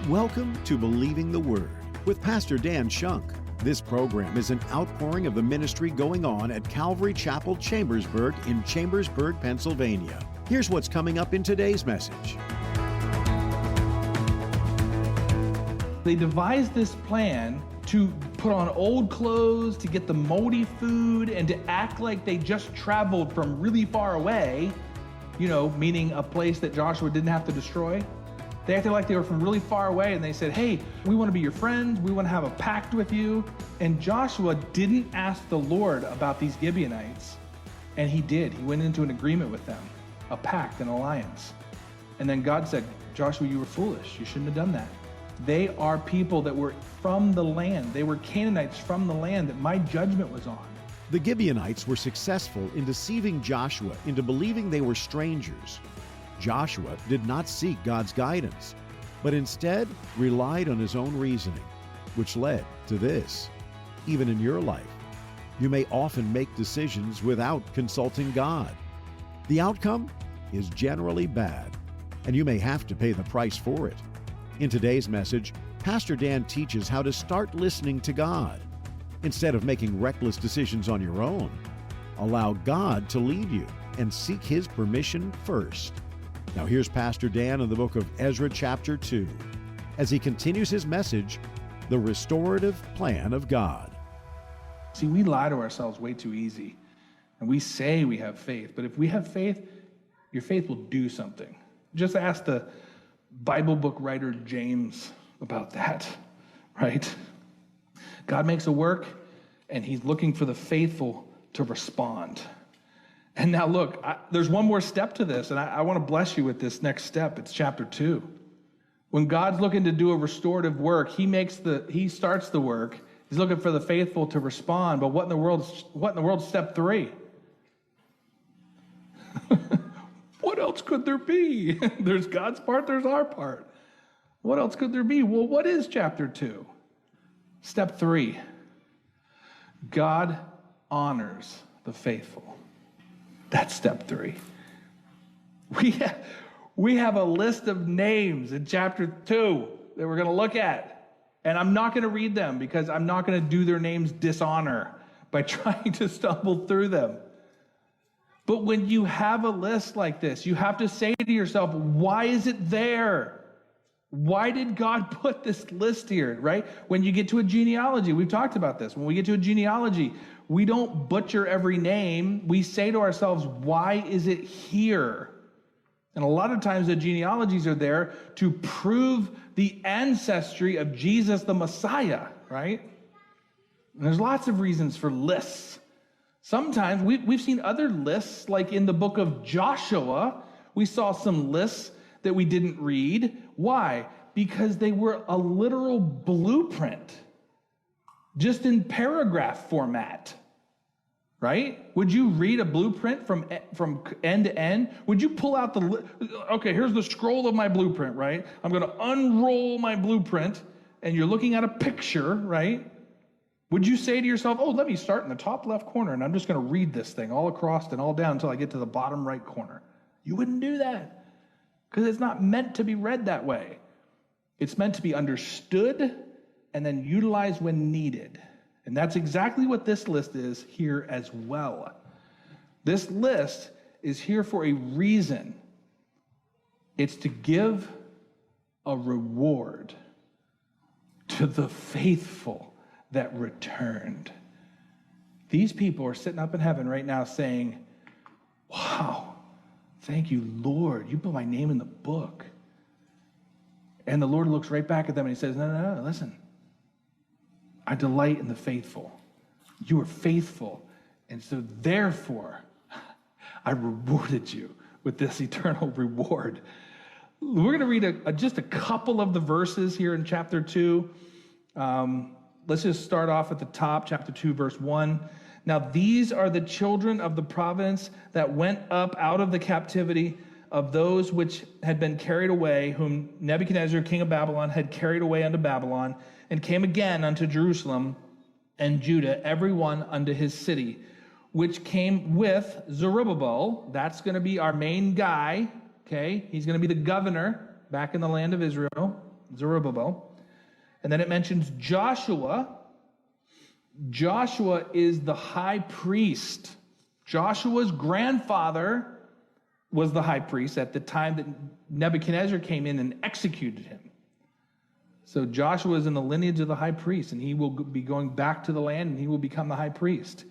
Welcome to Believing the Word with Pastor Dan Shunk. This program is an outpouring of the ministry going on at Calvary Chapel, Chambersburg in Chambersburg, Pennsylvania. Here's what's coming up in today's message. They devised this plan to put on old clothes, to get the moldy food, and to act like they just traveled from really far away, meaning a place that Joshua didn't have to destroy. They acted like they were from really far away, and they said, hey, we want to be your friends. We want to have a pact with you. And Joshua didn't ask the Lord about these Gibeonites, and he did. He went into an agreement with them, a pact, an alliance. And then God said, Joshua, you were foolish. You shouldn't have done that. They are people that were from the land. They were Canaanites from the land that my judgment was on. The Gibeonites were successful in deceiving Joshua into believing they were strangers. Joshua did not seek God's guidance, but instead relied on his own reasoning, which led to this. Even in your life, you may often make decisions without consulting God. The outcome is generally bad, and you may have to pay the price for it. In today's message, Pastor Dan teaches how to start listening to God. Instead of making reckless decisions on your own, allow God to lead you and seek His permission first. Now here's Pastor Dan in the book of Ezra chapter 2, as he continues his message, The Restorative Plan of God. See, we lie to ourselves way too easy, and we say we have faith, but if we have faith, your faith will do something. Just ask the Bible book writer James about that, right? God makes a work, and He's looking for the faithful to respond. And now look, there's one more step to this, and I want to bless you with this next step. It's chapter 2. When God's looking to do a restorative work, He starts the work. He's looking for the faithful to respond. But what in the world's step 3? What else could there be? There's God's part, there's our part. What else could there be? Well, what is chapter 2? Step 3. God honors the faithful. That's step 3. We have a list of names in chapter 2 that we're going to look at. And I'm not going to read them because I'm not going to do their names dishonor by trying to stumble through them. But when you have a list like this, you have to say to yourself, why is it there? Why did God put this list here, right? When you get to a genealogy, we've talked about this. When we get to a genealogy, we don't butcher every name. We say to ourselves, why is it here? And a lot of times the genealogies are there to prove the ancestry of Jesus the Messiah, right? And there's lots of reasons for lists. Sometimes we've seen other lists, like in the book of Joshua, we saw some lists that we didn't read. Why? Because they were a literal blueprint, just in paragraph format, right? Would you read a blueprint from end to end? Would you pull out okay, here's the scroll of my blueprint, right? I'm going to unroll my blueprint, and you're looking at a picture, right? Would you say to yourself, oh, let me start in the top left corner, and I'm just going to read this thing all across and all down until I get to the bottom right corner? You wouldn't do that, because it's not meant to be read that way. It's meant to be understood and then utilized when needed. And that's exactly what this list is here as well. This list is here for a reason. It's to give a reward to the faithful that returned. These people are sitting up in heaven right now saying, wow, thank you, Lord. You put my name in the book. And the Lord looks right back at them and He says, no, listen. I delight in the faithful. You are faithful. And so therefore, I rewarded you with this eternal reward. We're going to read just a couple of the verses here in chapter 2. Let's just start off at the top, chapter 2, verse 1. Now these are the children of the province that went up out of the captivity of those which had been carried away, whom Nebuchadnezzar, king of Babylon, had carried away unto Babylon, and came again unto Jerusalem and Judah, every one unto his city, which came with Zerubbabel. That's going to be our main guy, okay? He's going to be the governor back in the land of Israel. Zerubbabel. And then it mentions Joshua. Joshua is the high priest. Joshua's grandfather was the high priest at the time that Nebuchadnezzar came in and executed him. So Joshua is in the lineage of the high priest, and he will be going back to the land, and he will become the high priest.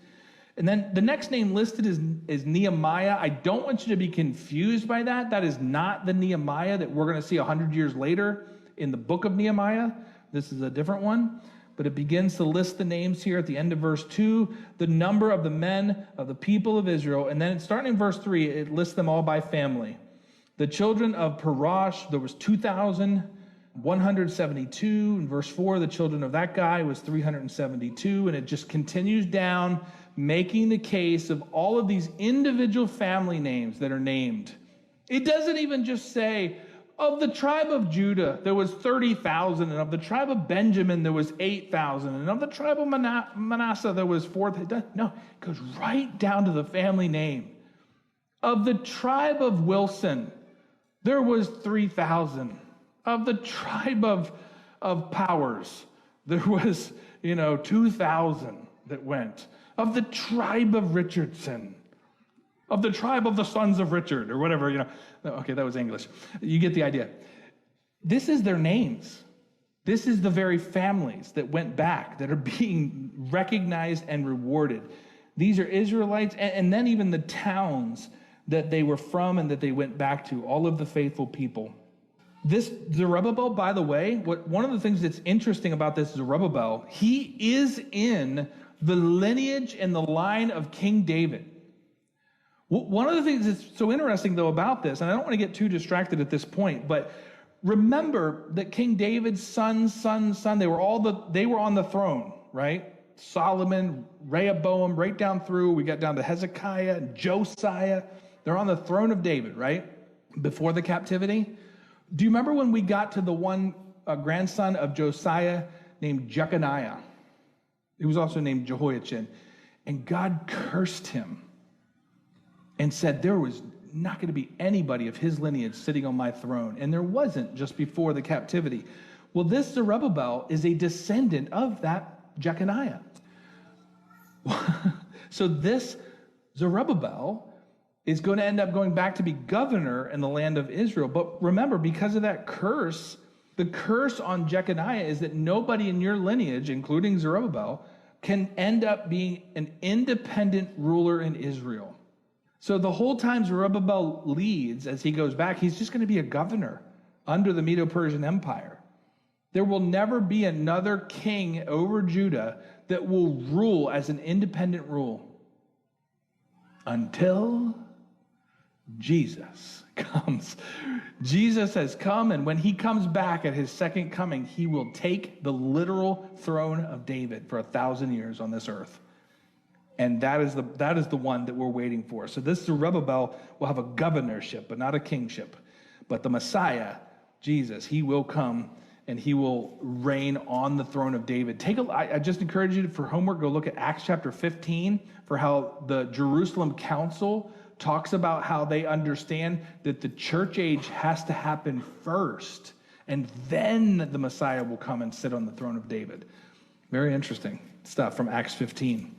And then the next name listed is Nehemiah. I don't want you to be confused by that. That is not the Nehemiah that we're going to see 100 years later in the book of Nehemiah. This is a different one. But it begins to list the names here at the end of verse 2, the number of the men of the people of Israel. And then starting in verse 3, it lists them all by family. The children of Parash, there was 2,172. In verse 4, the children of that guy was 372. And it just continues down, making the case of all of these individual family names that are named. It doesn't even just say, of the tribe of Judah, there was 30,000, and of the tribe of Benjamin, there was 8,000, and of the tribe of Manasseh, there was 4,000. No, it goes right down to the family name. Of the tribe of Wilson, there was 3,000. Of the tribe of Powers, there was, 2,000 that went. Of the tribe of Richardson, of the tribe of the sons of Richard, or whatever, Okay, that was English. You get the idea. This is their names. This is the very families that went back, that are being recognized and rewarded. These are Israelites, and then even the towns that they were from and that they went back to, all of the faithful people. This Zerubbabel, by the way, one of the things that's interesting about this Zerubbabel, he is in the lineage and the line of King David. One of the things that's so interesting, though, about this, and I don't want to get too distracted at this point, but remember that King David's son, they were on the throne, right? Solomon, Rehoboam, right down through. We got down to Hezekiah and Josiah. They're on the throne of David, right? Before the captivity. Do you remember when we got to the one grandson of Josiah named Jeconiah? He was also named Jehoiachin. And God cursed him and said there was not going to be anybody of his lineage sitting on my throne. And there wasn't just before the captivity. Well, this Zerubbabel is a descendant of that Jeconiah. So this Zerubbabel is going to end up going back to be governor in the land of Israel. But remember, because of that curse, the curse on Jeconiah is that nobody in your lineage, including Zerubbabel, can end up being an independent ruler in Israel. So the whole time Zerubbabel leads, as he goes back, he's just going to be a governor under the Medo-Persian Empire. There will never be another king over Judah that will rule as an independent rule until Jesus comes. Jesus has come, and when he comes back at his second coming, he will take the literal throne of David for 1,000 years on this earth. And that is the one that we're waiting for. So this Zerubbabel will have a governorship, but not a kingship. But the Messiah, Jesus, he will come and he will reign on the throne of David. I just encourage you for homework, go look at Acts chapter 15 for how the Jerusalem Council talks about how they understand that the church age has to happen first, and then the Messiah will come and sit on the throne of David. Very interesting stuff from Acts 15.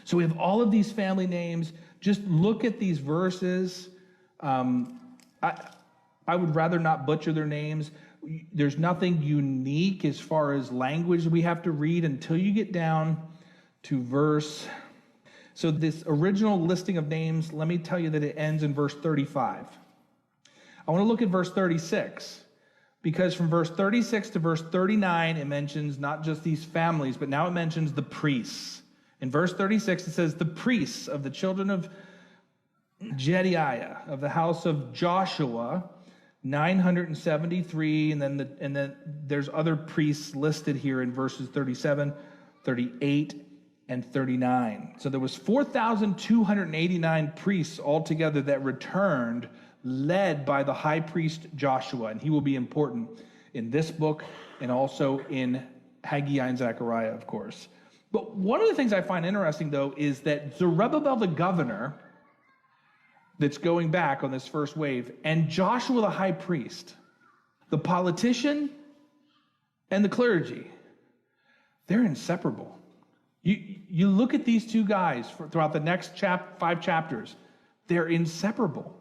So we have all of these family names. Just look at these verses. I would rather not butcher their names. There's nothing unique as far as language we have to read until you get down to verse. So this original listing of names, let me tell you that it ends in verse 35. I want to look at verse 36, because from verse 36 to verse 39, it mentions not just these families, but now it mentions the priests. In verse 36, it says, the priests of the children of Jedidiah, of the house of Joshua, 973, and then there's other priests listed here in verses 37, 38, and 39. So there was 4,289 priests altogether that returned, led by the high priest Joshua, and he will be important in this book and also in Haggai and Zechariah, of course. But one of the things I find interesting, though, is that Zerubbabel the governor that's going back on this first wave, and Joshua the high priest, the politician and the clergy. They're inseparable. You look at these two guys throughout the next 5 chapters. They're inseparable.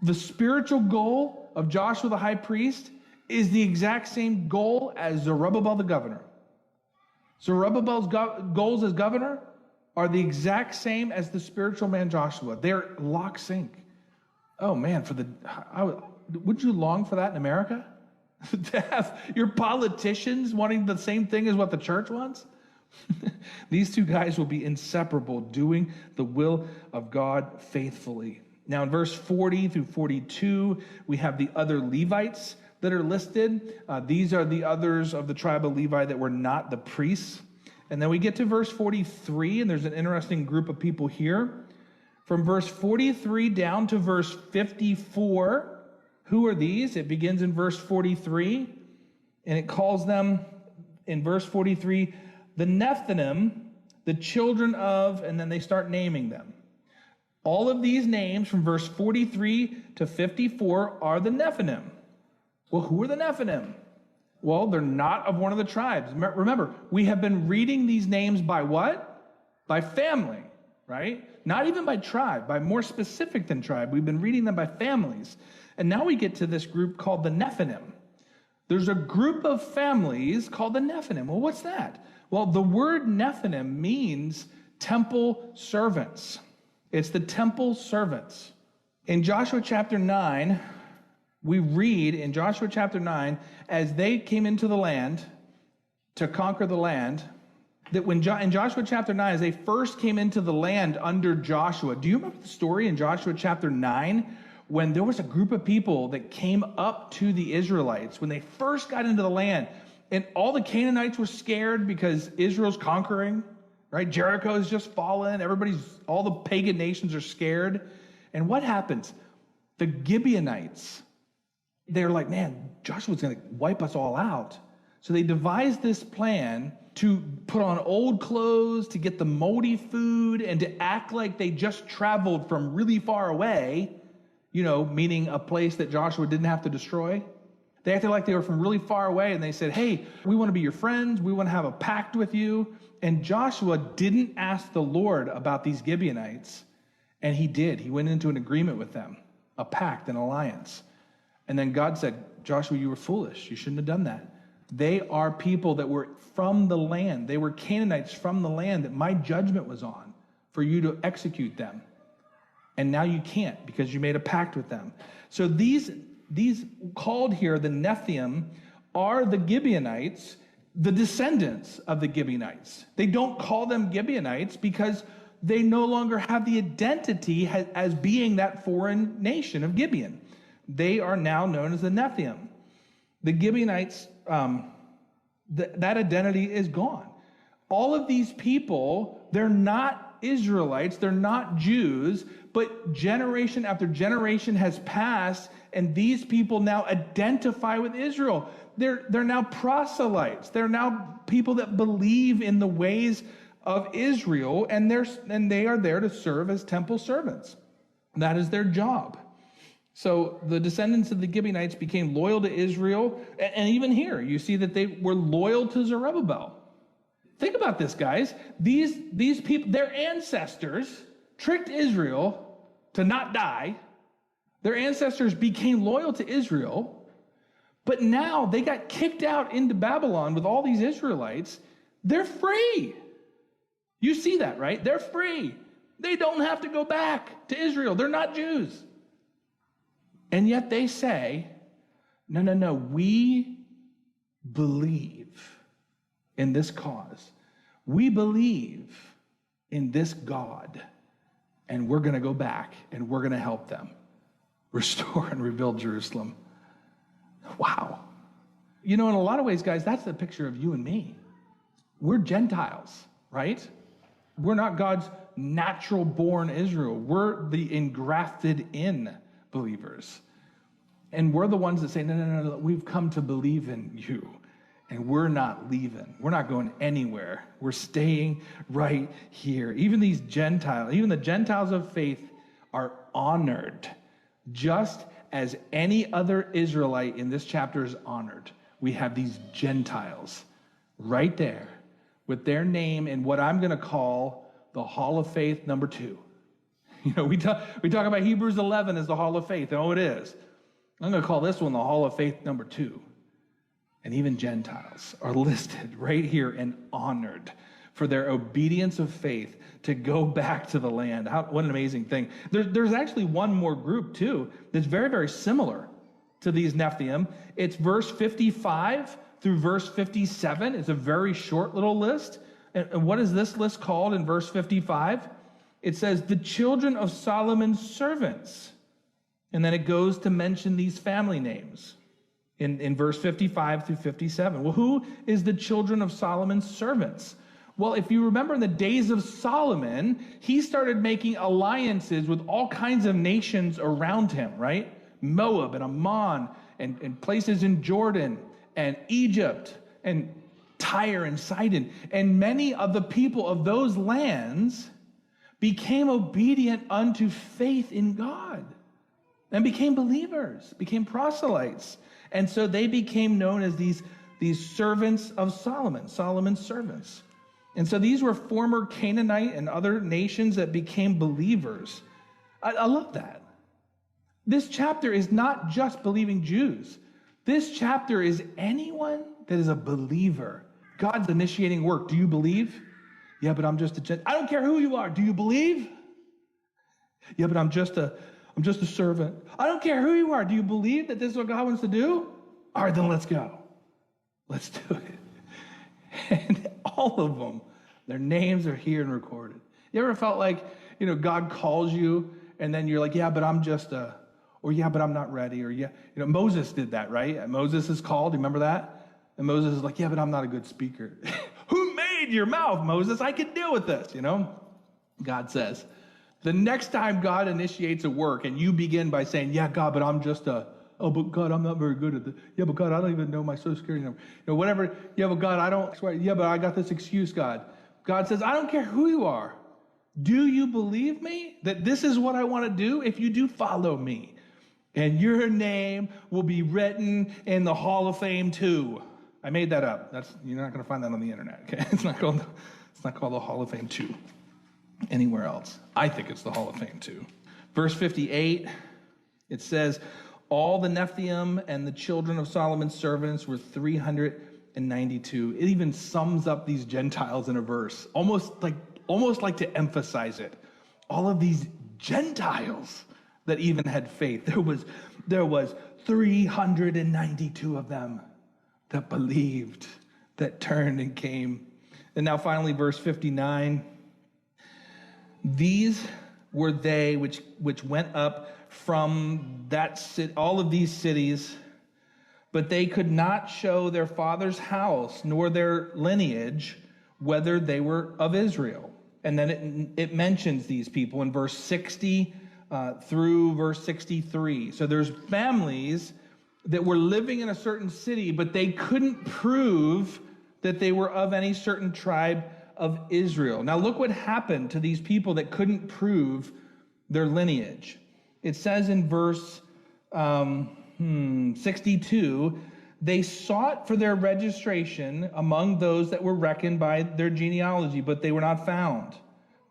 The spiritual goal of Joshua the high priest is the exact same goal as Zerubbabel the governor. Zerubbabel's goals as governor are the exact same as the spiritual man Joshua. They're lock sync. Oh man, would you long for that in America? To have your politicians wanting the same thing as what the church wants? These two guys will be inseparable, doing the will of God faithfully. Now in verse 40 through 42, we have the other Levites that are listed. These are the others of the tribe of Levi that were not the priests. And then we get to verse 43, and there's an interesting group of people here. From verse 43 down to verse 54, who are these? It begins in verse 43, and it calls them, in verse 43, the Nephilim, the children of, and then they start naming them. All of these names from verse 43 to 54 are the Nephilim. Well, who are the Nephilim? Well, they're not of one of the tribes. Remember, we have been reading these names by what? By family, right? Not even by tribe, by more specific than tribe. We've been reading them by families. And now we get to this group called the Nephilim. There's a group of families called the Nephilim. Well, what's that? Well, the word Nephilim means temple servants. It's the temple servants. In Joshua chapter 9, we read in Joshua chapter 9, as they came into the land to conquer the land, that when in Joshua chapter 9, as they first came into the land under Joshua, do you remember the story in Joshua chapter 9 when there was a group of people that came up to the Israelites when they first got into the land, and all the Canaanites were scared because Israel's conquering, right? Jericho has just fallen. All the pagan nations are scared. And what happens? The Gibeonites, they're like, man, Joshua's going to wipe us all out. So they devised this plan to put on old clothes, to get the moldy food, and to act like they just traveled from really far away, meaning a place that Joshua didn't have to destroy. They acted like they were from really far away, and they said, hey, we want to be your friends. We want to have a pact with you. And Joshua didn't ask the Lord about these Gibeonites, and he did. He went into an agreement with them, a pact, an alliance. And then God said, Joshua, you were foolish. You shouldn't have done that. They are people that were from the land. They were Canaanites from the land that my judgment was on for you to execute them. And now you can't because you made a pact with them. So these called here the Nephilim are the Gibeonites, the descendants of the Gibeonites. They don't call them Gibeonites because they no longer have the identity as being that foreign nation of Gibeon. They are now known as the Nephilim. The Gibeonites, that identity is gone. All of these people, they're not Israelites, they're not Jews, but generation after generation has passed, and these people now identify with Israel. They're now proselytes. They're now people that believe in the ways of Israel, and they are there to serve as temple servants. That is their job. So the descendants of the Gibeonites became loyal to Israel, and even here, you see that they were loyal to Zerubbabel. Think about this, guys. These people, their ancestors, tricked Israel to not die. Their ancestors became loyal to Israel, but now they got kicked out into Babylon with all these Israelites. They're free. You see that, right? They're free. They don't have to go back to Israel. They're not Jews. And yet they say, no, we believe in this cause. We believe in this God, and we're going to go back and we're going to help them restore and rebuild Jerusalem. Wow. In a lot of ways, guys, that's the picture of you and me. We're Gentiles, right? We're not God's natural born Israel. We're the engrafted in believers. And we're the ones that say, no, we've come to believe in you. And we're not leaving. We're not going anywhere. We're staying right here. Even the Gentiles of faith are honored, just as any other Israelite in this chapter is honored. we have these Gentiles right there with their name in what I'm going to call the Hall of Faith number 2. You know, we talk about Hebrews 11 as the Hall of Faith, and it is. I'm going to call this one the Hall of Faith number 2. And even Gentiles are listed right here and honored for their obedience of faith to go back to the land. What an amazing thing. There's actually one more group, too, that's very, very similar to these Nephilim. It's verse 55 through verse 57. It's a very short little list. And what is this list called in verse 55? It says, the children of Solomon's servants. And then it goes to mention these family names in verse 55 through 57. Well, who is the children of Solomon's servants? Well, if you remember in the days of Solomon, he started making alliances with all kinds of nations around him, right? Moab and Ammon and places in Jordan and Egypt and Tyre and Sidon. And many of the people of those lands became obedient unto faith in God and became believers, became proselytes. And so they became known as these servants of Solomon, Solomon's servants. And so these were former Canaanite and other nations that became believers. I love that. This chapter is not just believing Jews. This chapter is anyone that is a believer. God's initiating work. Do you believe? Yeah, but I'm just a Gentile. I don't care who you are. Do you believe? Yeah, but I'm just a servant. I don't care who you are. Do you believe that this is what God wants to do? All right, then let's go. Let's do it. And all of them, their names are here and recorded. You ever felt like, God calls you and then you're like, yeah, but I'm just or yeah, but I'm not ready, or yeah, Moses did that, right? Moses is called, remember that? And Moses is like, yeah, but I'm not a good speaker. Who made your mouth, Moses? I can deal with this, God says. The next time God initiates a work and you begin by saying, yeah, God, but I'm just oh, but God, I'm not very good at this. Yeah, but God, I don't even know my social security number. Whatever. Yeah, but God, I don't swear. Yeah, but I got this excuse, God. God says, I don't care who you are. Do you believe me that this is what I want to do? If you do, follow me. And your name will be written in the Hall of Fame too. I made that up. You're not going to find that on the internet. Okay, it's not called the Hall of Fame 2 anywhere else. I think it's the Hall of Fame 2. Verse 58, it says, all the Nephilim and the children of Solomon's servants were 392. It even sums up these Gentiles in a verse, almost like to emphasize it. All of these Gentiles that even had faith. There was 392 of them that believed, that turned and came. And now finally, verse 59. These were they which went up from that city, all of these cities, but they could not show their father's house nor their lineage, whether they were of Israel. And then it mentions these people in verse 60 through verse 63. So there's families that were living in a certain city, but they couldn't prove that they were of any certain tribe of Israel. Now look what happened to these people that couldn't prove their lineage. It says in verse 62, they sought for their registration among those that were reckoned by their genealogy, but they were not found.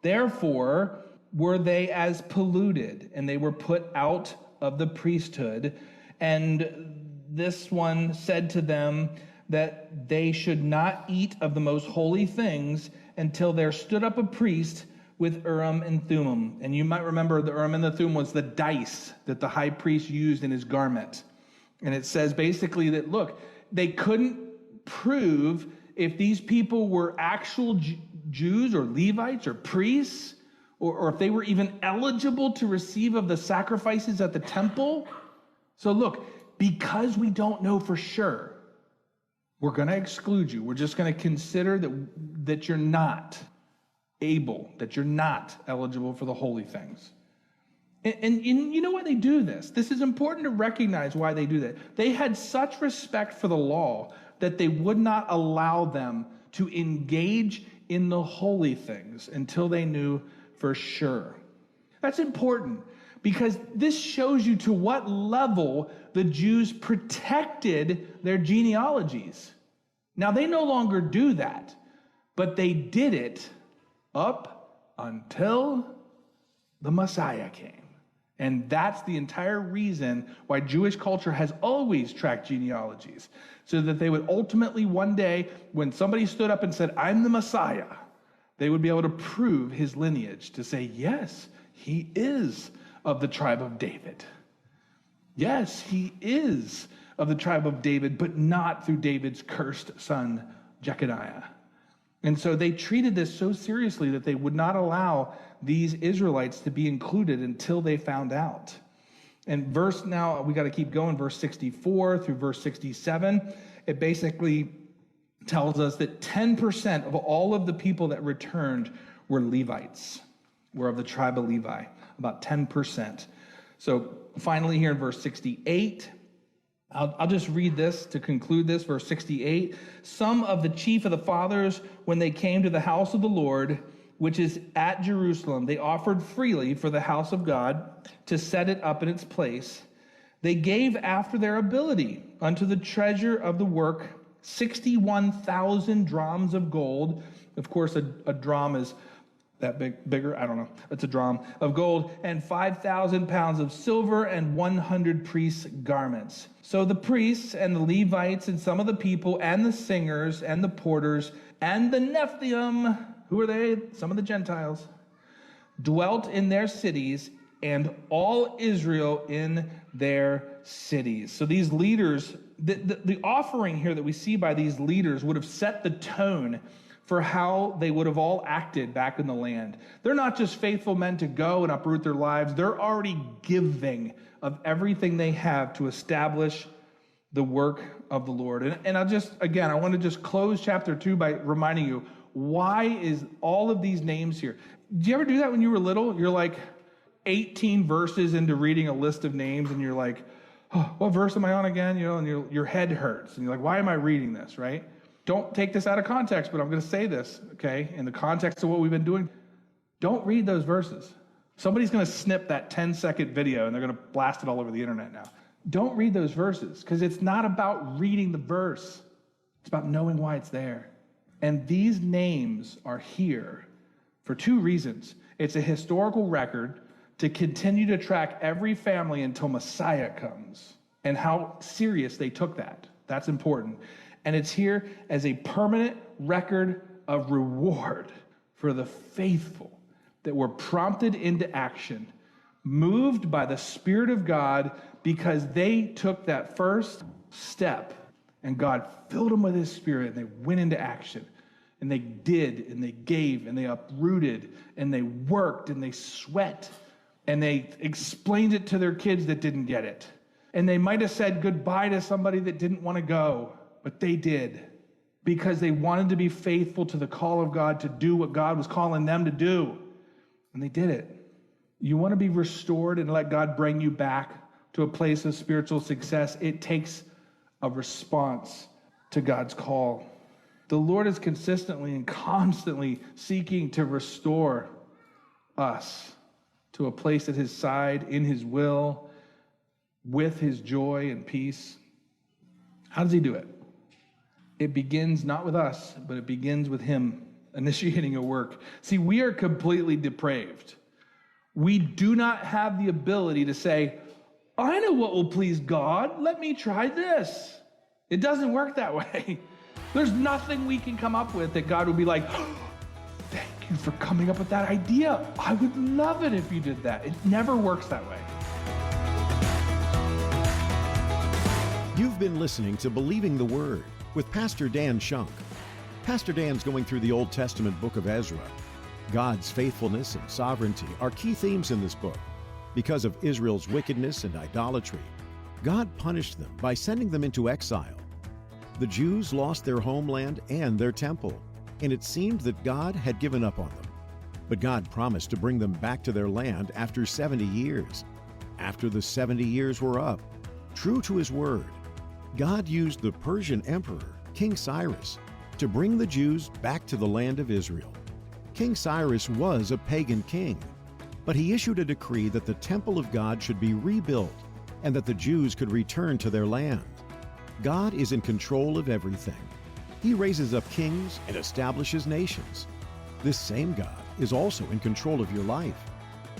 Therefore were they as polluted, and they were put out of the priesthood. And this one said to them that they should not eat of the most holy things until there stood up a priest with Urim and Thummim. And you might remember the Urim and the Thummim was the dice that the high priest used in his garment. And it says basically that, look, they couldn't prove if these people were actual Jews or Levites or priests, or if they were even eligible to receive of the sacrifices at the temple. So look, because we don't know for sure, we're going to exclude you. We're just going to consider that you're not able, that you're not eligible for the holy things. And you know why they do this? This is important to recognize why they do that. They had such respect for the law that they would not allow them to engage in the holy things until they knew for sure. That's important because this shows you to what level the Jews protected their genealogies. Now, they no longer do that, but they did it up until the Messiah came. And that's the entire reason why Jewish culture has always tracked genealogies, so that they would ultimately one day, when somebody stood up and said, I'm the Messiah, they would be able to prove his lineage, to say, yes, he is of the tribe of David. Yes, he is of the tribe of David, but not through David's cursed son, Jeconiah. And so they treated this so seriously that they would not allow these Israelites to be included until they found out. And now we got to keep going, verse 64 through verse 67, it basically tells us that 10% of all of the people that returned were Levites, were of the tribe of Levi, about 10%. So finally here in verse 68, I'll just read this to conclude this, verse 68. Some of the chief of the fathers, when they came to the house of the Lord, which is at Jerusalem, they offered freely for the house of God to set it up in its place. They gave after their ability unto the treasure of the work 61,000 drams of gold. Of course, a dram is that bigger? I don't know. It's a dram of gold, and 5,000 pounds of silver, and 100 priests' garments. So the priests and the Levites and some of the people and the singers and the porters and the Nephilim, who are they? Some of the Gentiles, dwelt in their cities, and all Israel in their cities. So these leaders, the offering here that we see by these leaders would have set the tone for how they would have all acted back in the land. They're not just faithful men to go and uproot their lives. They're already giving of everything they have to establish the work of the Lord. And I want to just close chapter 2 by reminding you, why is all of these names here? Did you ever do that when you were little? You're like 18 verses into reading a list of names, and you're like, oh, what verse am I on again? And your head hurts. And you're like, why am I reading this, right? Don't take this out of context, but I'm going to say this, okay? In the context of what we've been doing, don't read those verses. Somebody's going to snip that 10-second video, and they're going to blast it all over the internet now. Don't read those verses, because it's not about reading the verse. It's about knowing why it's there. And these names are here for two reasons. It's a historical record to continue to track every family until Messiah comes, and how serious they took that. That's important. And it's here as a permanent record of reward for the faithful that were prompted into action, moved by the Spirit of God, because they took that first step and God filled them with His Spirit, and they went into action. And they did, and they gave, and they uprooted, and they worked, and they sweat, and they explained it to their kids that didn't get it. And they might have said goodbye to somebody that didn't want to go, but they did, because they wanted to be faithful to the call of God to do what God was calling them to do. And they did it. You want to be restored and let God bring you back to a place of spiritual success. It takes a response to God's call. The Lord is consistently and constantly seeking to restore us to a place at His side, in His will, with His joy and peace. How does He do it? It begins not with us, but it begins with Him initiating a work. See, we are completely depraved. We do not have the ability to say, I know what will please God. Let me try this. It doesn't work that way. There's nothing we can come up with that God would be like, oh, thank you for coming up with that idea. I would love it if you did that. It never works that way. You've been listening to Believing the Word with Pastor Dan Shunk. Pastor Dan's going through the Old Testament book of Ezra. God's faithfulness and sovereignty are key themes in this book. Because of Israel's wickedness and idolatry, God punished them by sending them into exile. The Jews lost their homeland and their temple, and it seemed that God had given up on them. But God promised to bring them back to their land after 70 years. After the 70 years were up, true to His word, God used the Persian emperor, King Cyrus, to bring the Jews back to the land of Israel. King Cyrus was a pagan king. But he issued a decree that the temple of God should be rebuilt and that the Jews could return to their land. God is in control of everything. He raises up kings and establishes nations. This same God is also in control of your life.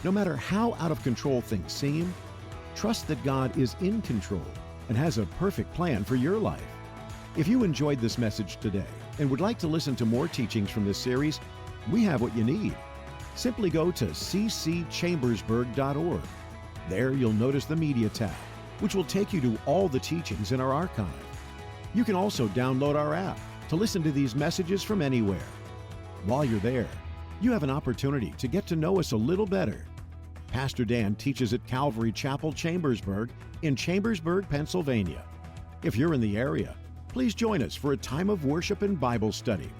No matter how out of control things seem, trust that God is in control and has a perfect plan for your life. If you enjoyed this message today and would like to listen to more teachings from this series, we have what you need. Simply go to ccchambersburg.org. There you'll notice the Media tab, which will take you to all the teachings in our archive. You can also download our app to listen to these messages from anywhere. While you're there, you have an opportunity to get to know us a little better. Pastor Dan teaches at Calvary Chapel, Chambersburg in Chambersburg, Pennsylvania. If you're in the area, please join us for a time of worship and Bible study.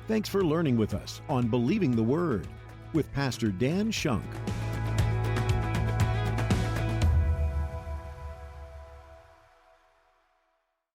Thanks for learning with us on Believing the Word with Pastor Dan Shunk.